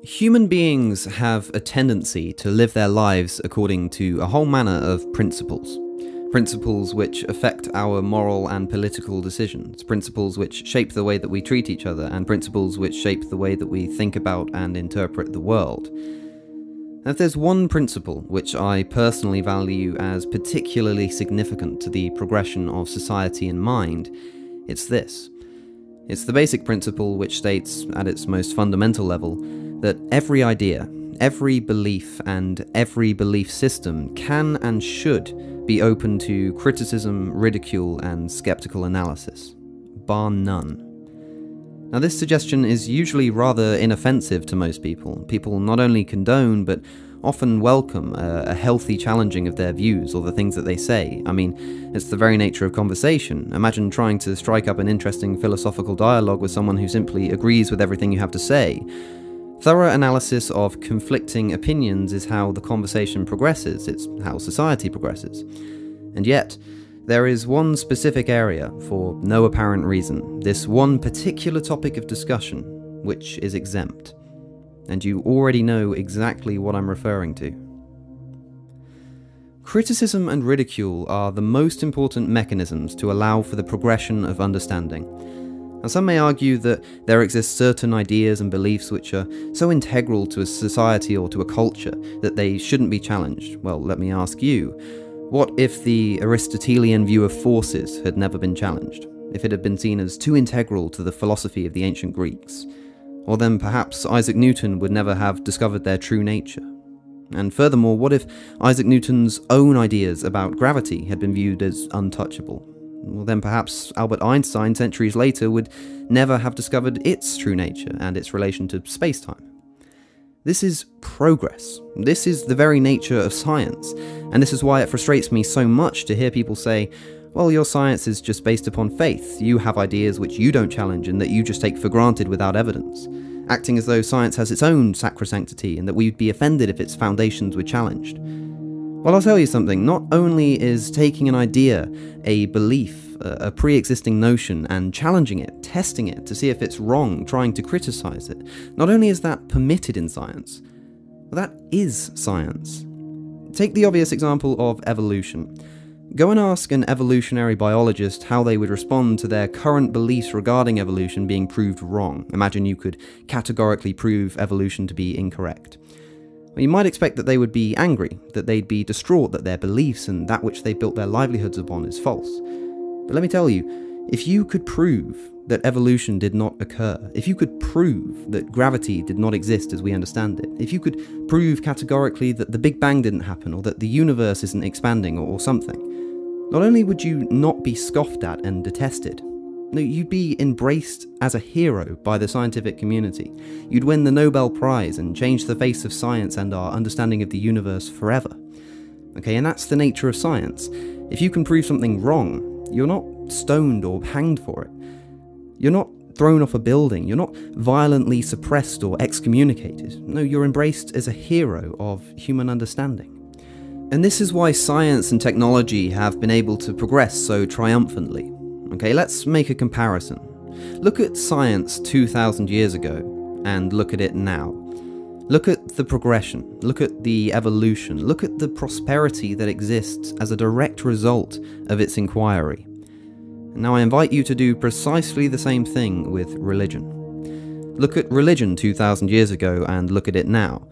Human beings have a tendency to live their lives according to a whole manner of principles. Principles which affect our moral and political decisions, principles which shape the way that we treat each other, and principles which shape the way that we think about and interpret the world. If there's one principle which I personally value as particularly significant to the progression of society and mind, it's this. It's the basic principle which states, at its most fundamental level, that every idea, every belief, and every belief system can and should be open to criticism, ridicule, and skeptical analysis, bar none. Now, this suggestion is usually rather inoffensive to most people. People not only condone, but often welcome a healthy challenging of their views or the things that they say. I mean, it's the very nature of conversation. Imagine trying to strike up an interesting philosophical dialogue with someone who simply agrees with everything you have to say. Thorough analysis of conflicting opinions is how the conversation progresses, it's how society progresses. And yet, there is one specific area, for no apparent reason, this one particular topic of discussion, which is exempt. And you already know exactly what I'm referring to. Criticism and ridicule are the most important mechanisms to allow for the progression of understanding. Now, some may argue that there exist certain ideas and beliefs which are so integral to a society or to a culture that they shouldn't be challenged. Well, let me ask you, what if the Aristotelian view of forces had never been challenged? If it had been seen as too integral to the philosophy of the ancient Greeks? Or then perhaps Isaac Newton would never have discovered their true nature. And furthermore, what if Isaac Newton's own ideas about gravity had been viewed as untouchable? Well, then perhaps Albert Einstein, centuries later, would never have discovered its true nature and its relation to space-time. This is progress. This is the very nature of science, and this is why it frustrates me so much to hear people say, well, your science is just based upon faith. You have ideas which you don't challenge and that you just take for granted without evidence, acting as though science has its own sacrosanctity and that we'd be offended if its foundations were challenged. Well, I'll tell you something. Not only is taking an idea, a belief, a pre-existing notion, and challenging it, testing it to see if it's wrong, trying to criticize it, not only is that permitted in science, that is science. Take the obvious example of evolution. Go and ask an evolutionary biologist how they would respond to their current beliefs regarding evolution being proved wrong. Imagine you could categorically prove evolution to be incorrect. Well, you might expect that they would be angry, that they'd be distraught that their beliefs and that which they built their livelihoods upon is false. But let me tell you, if you could prove that evolution did not occur, if you could prove that gravity did not exist as we understand it, if you could prove categorically that the Big Bang didn't happen or that the universe isn't expanding or something, not only would you not be scoffed at and detested, no, you'd be embraced as a hero by the scientific community. You'd win the Nobel Prize and change the face of science and our understanding of the universe forever. Okay, and that's the nature of science. If you can prove something wrong, you're not stoned or hanged for it. You're not thrown off a building. You're not violently suppressed or excommunicated. No, you're embraced as a hero of human understanding. And this is why science and technology have been able to progress so triumphantly. Okay, let's make a comparison. Look at science 2,000 years ago, and look at it now. Look at the progression, look at the evolution, look at the prosperity that exists as a direct result of its inquiry. Now I invite you to do precisely the same thing with religion. Look at religion 2,000 years ago, and look at it now.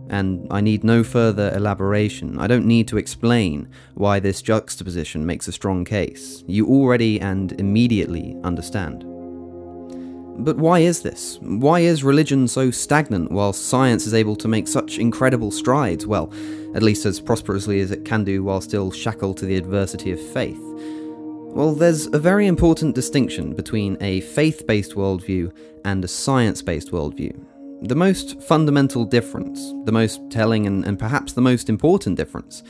And I need no further elaboration. I don't need to explain why this juxtaposition makes a strong case. You already and immediately understand. But why is this? Why is religion so stagnant whilst science is able to make such incredible strides? Well, at least as prosperously as it can do while still shackled to the adversity of faith. Well, there's a very important distinction between a faith-based worldview and a science-based worldview. The most fundamental difference, the most telling and perhaps the most important difference,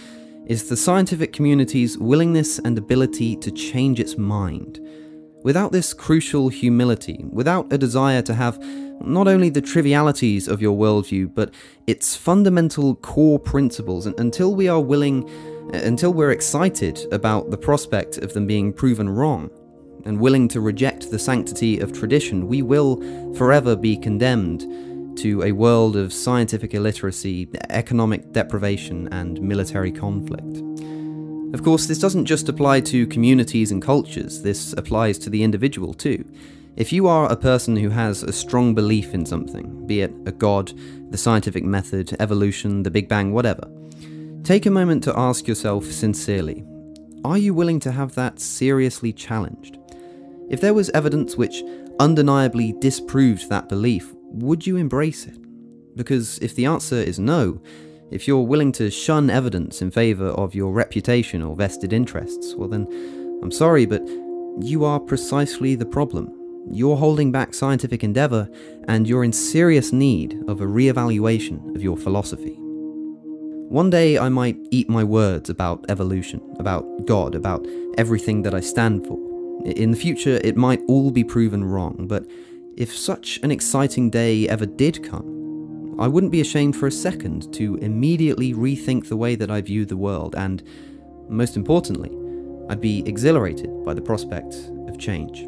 is the scientific community's willingness and ability to change its mind. Without this crucial humility, without a desire to have not only the trivialities of your worldview, but its fundamental core principles, until we're excited about the prospect of them being proven wrong, and willing to reject the sanctity of tradition, we will forever be condemned to a world of scientific illiteracy, economic deprivation, and military conflict. Of course, this doesn't just apply to communities and cultures, this applies to the individual too. If you are a person who has a strong belief in something, be it a god, the scientific method, evolution, the Big Bang, whatever, take a moment to ask yourself sincerely, are you willing to have that seriously challenged? If there was evidence which undeniably disproved that belief, would you embrace it? Because if the answer is no, if you're willing to shun evidence in favour of your reputation or vested interests, well then, I'm sorry, but you are precisely the problem. You're holding back scientific endeavour, and you're in serious need of a re-evaluation of your philosophy. One day I might eat my words about evolution, about God, about everything that I stand for. In the future it might all be proven wrong, but if such an exciting day ever did come, I wouldn't be ashamed for a second to immediately rethink the way that I view the world, and, most importantly, I'd be exhilarated by the prospect of change.